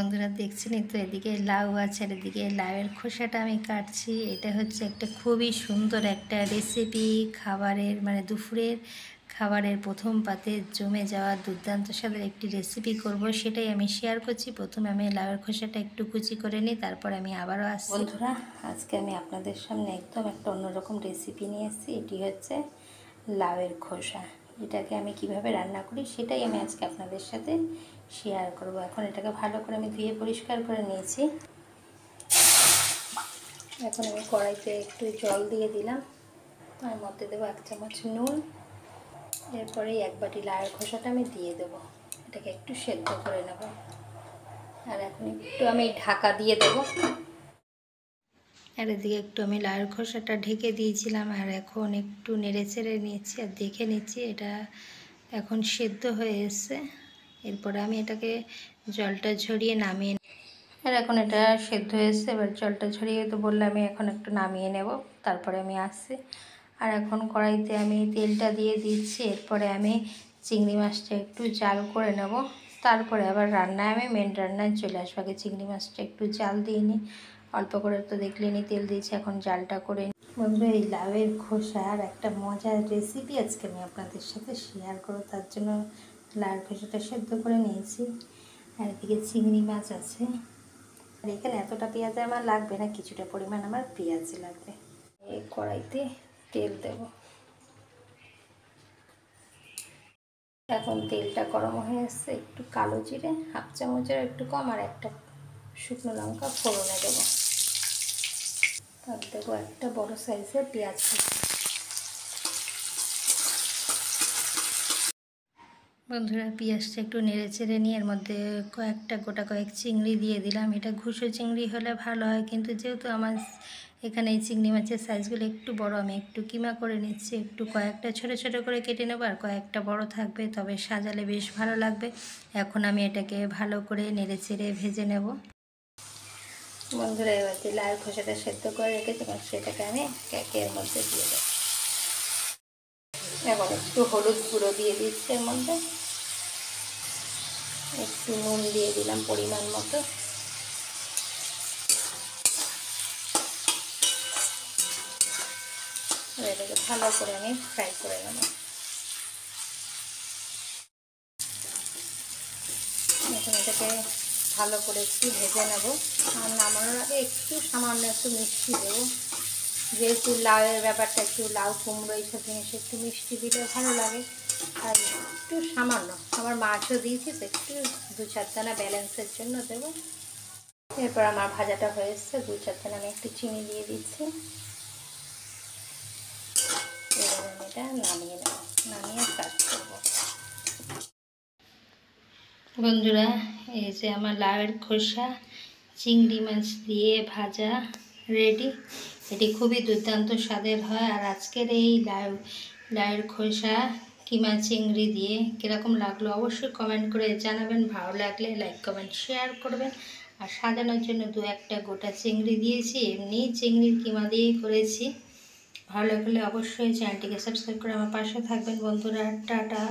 বন্ধুরা দেখছেনই তো, এদিকে লাউ আছে আর এদিকে লাউয়ের খোসাটা আমি কাটছি। এটা হচ্ছে একটা খুবই সুন্দর একটা রেসিপি, খাবারের মানে দুপুরের খাবারের প্রথম পাতে জমে যাওয়া দুর্দান্ত স্বাদের একটি রেসিপি করব, সেটাই আমি শেয়ার করছি। প্রথমে আমি লাউয়ের খোসাটা একটু কুচি করে নিই, তারপর আমি আবারও আসছি। বন্ধুরা, আজকে আমি আপনাদের সামনে একদম একটা অন্যরকম রেসিপি নিয়ে এসেছি। এটি হচ্ছে লাউয়ের খোসা। এটাকে আমি কিভাবে রান্না করি সেটাই আমি আজকে আপনাদের সাথে শেয়ার করব। এখন এটাকে ভালো করে আমি ধুয়ে পরিষ্কার করে নিয়েছি। এখন আমি কড়াইতে একটু জল দিয়ে দিলাম, তার মধ্যে দেবো 1 চামচ নুন। এরপরে 1 বাটি লাউয়ের খোসাটা আমি দিয়ে দেবো, এটাকে একটু সেদ্ধ করে নেব। আর এখন একটু আমি ঢাকা দিয়ে দেবো। আর এদিকে একটু আমি লাউয়ের খোসাটা ঢেকে দিয়েছিলাম, আর এখন একটু নেড়ে চেড়ে নিয়েছি আর দেখে নিচ্ছি এটা এখন সেদ্ধ হয়ে এসছে। এরপরে আমি এটাকে জলটা ঝরিয়ে নামিয়ে, আর এখন এটা সেদ্ধ হয়েছে। এবার জলটা ঝরিয়ে তো বললাম, আমি এখন একটু নামিয়ে নেব, তারপরে আমি আসছি। আর এখন কড়াইতে আমি তেলটা দিয়ে দিচ্ছি। এরপরে আমি চিংড়ি মাছটা একটু জাল করে নেব, তারপরে আবার রান্নায় আমি মেন রান্নায় চলে আসবো। আগে চিংড়ি মাছটা একটু জাল দিয়ে নিই, অল্প করে তো দেখলেনি তেল দিয়েছি, এখন জালটা করে নিই। বন্ধুরা, এই লাউয়ের খোসার একটা মজার রেসিপি আজকে আমি আপনাদের সাথে শেয়ার করব। তার জন্য লাউয়ের খোসাটা সেদ্ধ করে নিয়েছি, আর এদিকে চিংড়ি মাছ আছে। আর এখানে এতটা পেঁয়াজ আমার লাগবে না, কিছুটা পরিমাণ আমার পেঁয়াজ লাগবে। এই কড়াইতে তেল দেব। এখন তেলটা গরম হয়ে আসছে, একটু কালো জিরে 1/2 চামচের একটু কম, আর একটা শুকনো লঙ্কা ফোড়নে দেবো। আর দেবো একটা বড় সাইজের পেঁয়াজ। বন্ধুরা, পেঁয়াজটা একটু নেড়ে চেড়ে নিয়ে এর মধ্যে কয়েক চিংড়ি দিয়ে দিলাম। এটা ঘুষো চিংড়ি হলে ভালো হয়, কিন্তু যেহেতু আমার এখানে এই চিংড়ি মাছের সাইজগুলো একটু বড়, আমি একটু কিমা করে নিচ্ছি। একটু কয়েকটা ছোট ছোট করে কেটে নেবো, আর কয়েকটা বড় থাকবে, তবে সাজালে বেশ ভালো লাগবে। এখন আমি এটাকে ভালো করে নেড়ে চেড়ে ভেজে নেব। বন্ধুরা, এবার যে লাউয়ের খোসাটা সেদ্ধ করে রেখেছিলাম সেটাকে আমি এর মধ্যে দিয়ে দেবো। এখন একটু হলুদ গুঁড়ো দিয়ে দিচ্ছি, এর মধ্যে একটু নুন দিয়ে দিলাম পরিমাণ মতো। এটাকে ভালো করে আমি ফ্রাই করে নেব। এখন এটাকে ভালো করে একটু ভেজে নেব। আর নামানোর আগে একটু সামান্য একটু মিষ্টি দেবো, যেহেতু লাউয়ের ব্যাপারটা একটু লাউ কুমড়ো এইসব জিনিসে একটু মিষ্টি দিলে ভালো লাগে। আর একটু সামান্য আমার মাছও দিয়েছি, তো একটু 2-4 দানা ব্যালেন্সের জন্য দেবো। এরপর আমার ভাজাটা হয়ে এসছে, 2-4 দানা আমি একটু চিনি দিয়ে দিচ্ছি। এবার আমি এটা নামিয়ে নেব, নামিয়ে সার্ভ করবো। বন্ধুরা, এই যে আমার লাউয়ের খোসা চিংড়ি মাছ দিয়ে ভাজা রেডি। এটি খুবই দুর্দান্ত স্বাদের হয়। আর আজকের এই লাউয়ের খোসা কিমা চিংড়ি দিয়ে কীরকম লাগলো অবশ্যই কমেন্ট করে জানাবেন। ভালো লাগলে লাইক কমেন্ট শেয়ার করবেন। আর সাজানোর জন্য 2-1টা গোটা চিংড়ি দিয়েছি, এমনি চিংড়ির কিমা দিয়েই করেছি। ভালো লাগলে অবশ্যই চ্যানেলটিকে সাবস্ক্রাইব করে আমার পাশে থাকবেন। বন্ধুরা, টাটা।